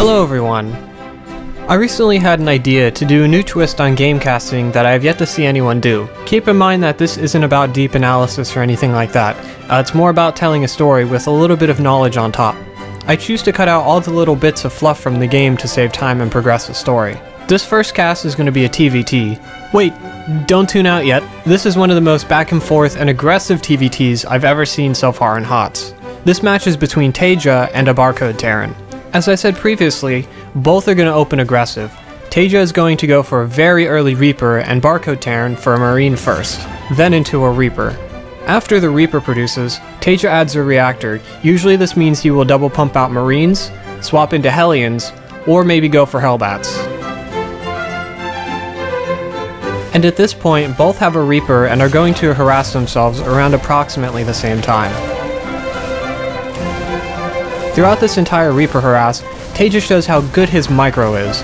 Hello everyone. I recently had an idea to do a new twist on gamecasting that I have yet to see anyone do. Keep in mind that this isn't about deep analysis or anything like that. It's more about telling a story with a little bit of knowledge on top. I choose to cut out all the little bits of fluff from the game to save time and progress the story. This first cast is going to be a TVT. Wait, don't tune out yet. This is one of the most back and forth and aggressive TVTs I've ever seen so far in HOTS. This match is between TaeJa and a barcode Terran. As I said previously, both are going to open aggressive. TaeJa is going to go for a very early Reaper and barcode Terran for a Marine first, then into a Reaper. After the Reaper produces, TaeJa adds a reactor. Usually this means he will double pump out Marines, swap into Hellions, or maybe go for Hellbats. And at this point, both have a Reaper and are going to harass themselves around approximately the same time. Throughout this entire Reaper harass, TaeJa shows how good his micro is.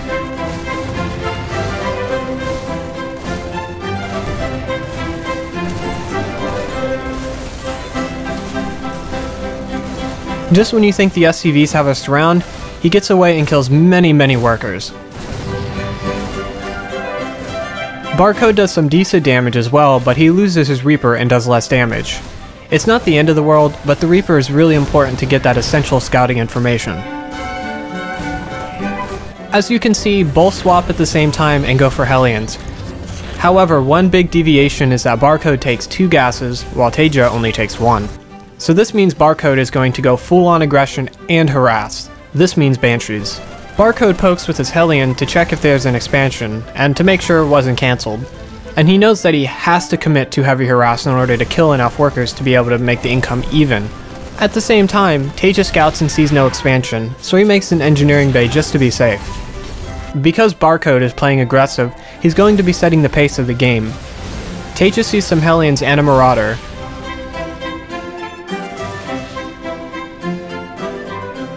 Just when you think the SCVs have us surrounded, he gets away and kills many workers. Barcode does some decent damage as well, but he loses his Reaper and does less damage. It's not the end of the world, but the Reaper is really important to get that essential scouting information. As you can see, both swap at the same time and go for Hellions. However, one big deviation is that Barcode takes 2 gases, while TaeJa only takes 1. So this means Barcode is going to go full-on aggression and harass. This means Banshees. Barcode pokes with his Hellion to check if there's an expansion, and to make sure it wasn't cancelled. And he knows that he has to commit to heavy harass in order to kill enough workers to be able to make the income even. At the same time, TaeJa scouts and sees no expansion, so he makes an engineering bay just to be safe. Because Barcode is playing aggressive, he's going to be setting the pace of the game. TaeJa sees some Hellions and a Marauder.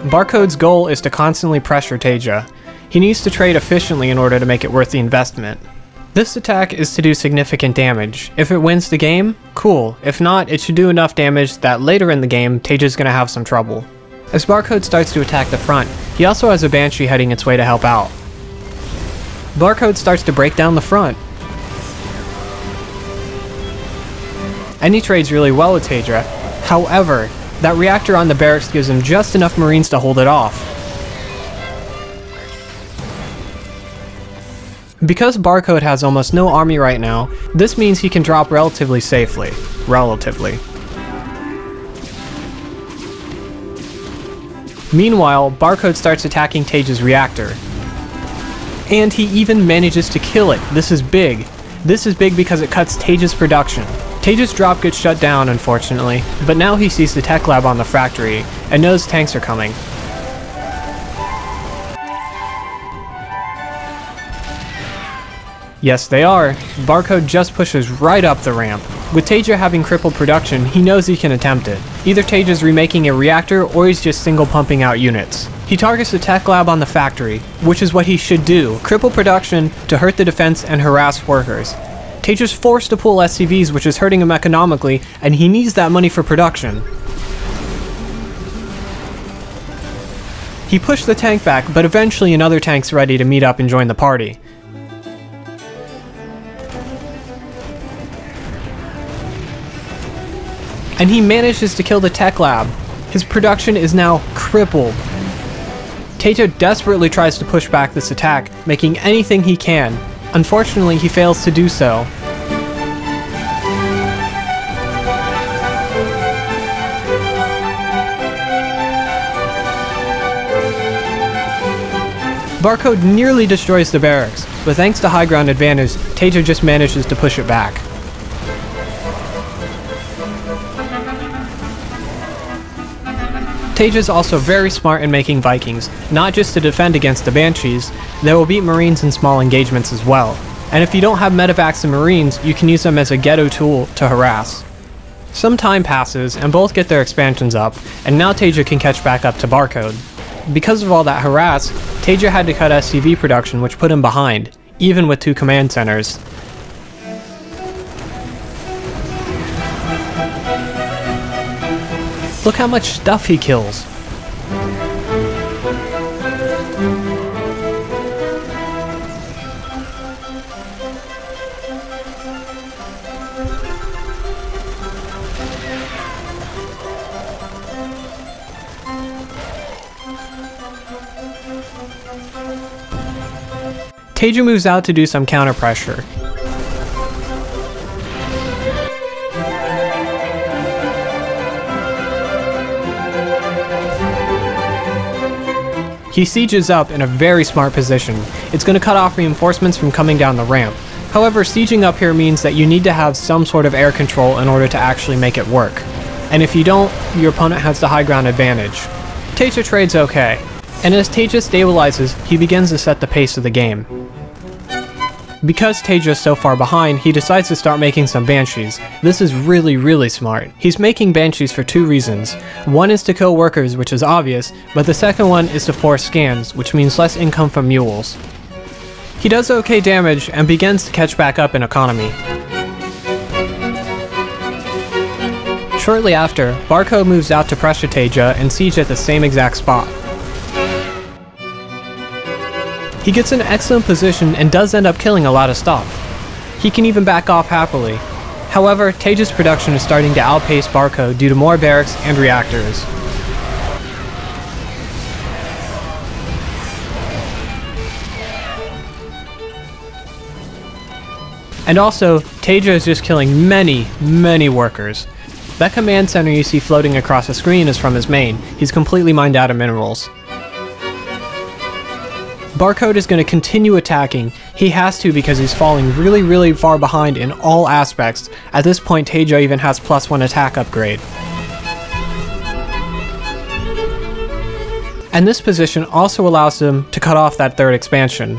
Barcode's goal is to constantly pressure TaeJa. He needs to trade efficiently in order to make it worth the investment. This attack is to do significant damage. If it wins the game, cool. If not, it should do enough damage that later in the game, TaeJa's gonna have some trouble. As Barcode starts to attack the front, he also has a Banshee heading its way to help out. Barcode starts to break down the front. And he trades really well with TaeJa. However, that reactor on the barracks gives him just enough Marines to hold it off. Because Barcode has almost no army right now, this means he can drop relatively safely. Meanwhile, Barcode starts attacking TaeJa's reactor. And he even manages to kill it. This is big. This is big because it cuts TaeJa's production. TaeJa's drop gets shut down, unfortunately, but now he sees the tech lab on the factory and knows tanks are coming. Yes, they are. Barcode just pushes right up the ramp. With TaeJa having crippled production, he knows he can attempt it. Either TaeJa's remaking a reactor or he's just single pumping out units. He targets the tech lab on the factory, which is what he should do, cripple production to hurt the defense and harass workers. TaeJa's forced to pull SCVs, which is hurting him economically, and he needs that money for production. He pushed the tank back, but eventually another tank's ready to meet up and join the party. And he manages to kill the tech lab. His production is now crippled. TaeJa desperately tries to push back this attack, making anything he can. Unfortunately, he fails to do so. Barcode nearly destroys the barracks, but thanks to high ground advantage, TaeJa just manages to push it back. TaeJa's also very smart in making Vikings, not just to defend against the Banshees, they will beat Marines in small engagements as well. And if you don't have medevacs and Marines, you can use them as a ghetto tool to harass. Some time passes, and both get their expansions up, and now TaeJa can catch back up to Barcode. Because of all that harass, TaeJa had to cut SCV production, which put him behind, even with 2 command centers. Look how much stuff he kills. TaeJa moves out to do some counter pressure. He sieges up in a very smart position. It's going to cut off reinforcements from coming down the ramp. However, sieging up here means that you need to have some sort of air control in order to actually make it work. And if you don't, your opponent has the high ground advantage. TaeJa trades okay, and as TaeJa stabilizes, he begins to set the pace of the game. Because TaeJa is so far behind, he decides to start making some Banshees. This is really smart. He's making Banshees for two reasons. One is to kill workers, which is obvious, but the second one is to force scans, which means less income from mules. He does okay damage and begins to catch back up in economy. Shortly after, Barcode moves out to pressure TaeJa and siege at the same exact spot. He gets an excellent position and does end up killing a lot of stuff. He can even back off happily. However, TaeJa's production is starting to outpace Barcode due to more barracks and reactors. And also, TaeJa is just killing many workers. That command center you see floating across the screen is from his main. He's completely mined out of minerals. Barcode is going to continue attacking. He has to because he's falling really far behind in all aspects. At this point, TaeJa even has +1 attack upgrade. And this position also allows him to cut off that third expansion.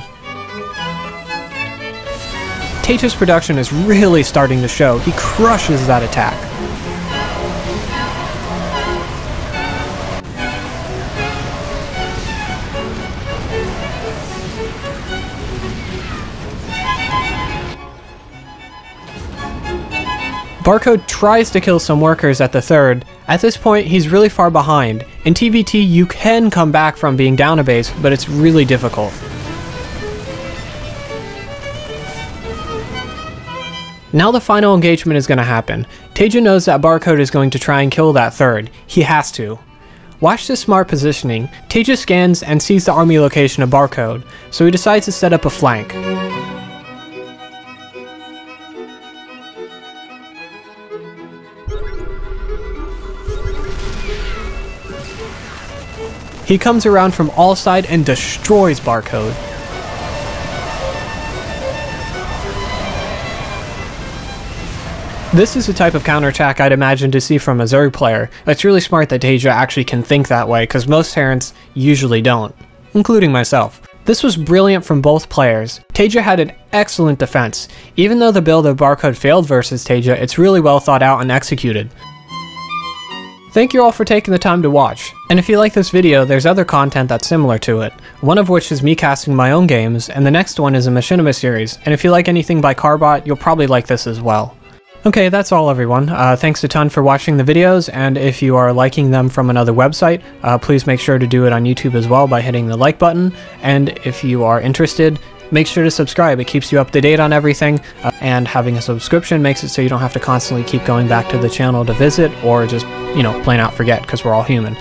TaeJa's production is really starting to show. He crushes that attack. Barcode tries to kill some workers at the third. At this point, he's really far behind. In TVT, you can come back from being down a base, but it's really difficult. Now the final engagement is going to happen. TaeJa knows that Barcode is going to try and kill that third. He has to. Watch this smart positioning. TaeJa scans and sees the army location of Barcode, so he decides to set up a flank. He comes around from all sides and destroys Barcode. This is the type of counterattack I'd imagine to see from a Zerg player. It's really smart that TaeJa actually can think that way, because most Terrans usually don't, including myself. This was brilliant from both players. TaeJa had an excellent defense. Even though the build of Barcode failed versus TaeJa, it's really well thought out and executed. Thank you all for taking the time to watch, and if you like this video, there's other content that's similar to it, one of which is me casting my own games, and the next one is a Machinima series, and if you like anything by Carbot, you'll probably like this as well. Okay, that's all everyone. Thanks a ton for watching the videos, and if you are liking them from another website, please make sure to do it on YouTube as well by hitting the like button, and if you are interested, make sure to subscribe. It keeps you up to date on everything, and having a subscription makes it so you don't have to constantly keep going back to the channel to visit, or just, you know, plain out forget, because we're all human.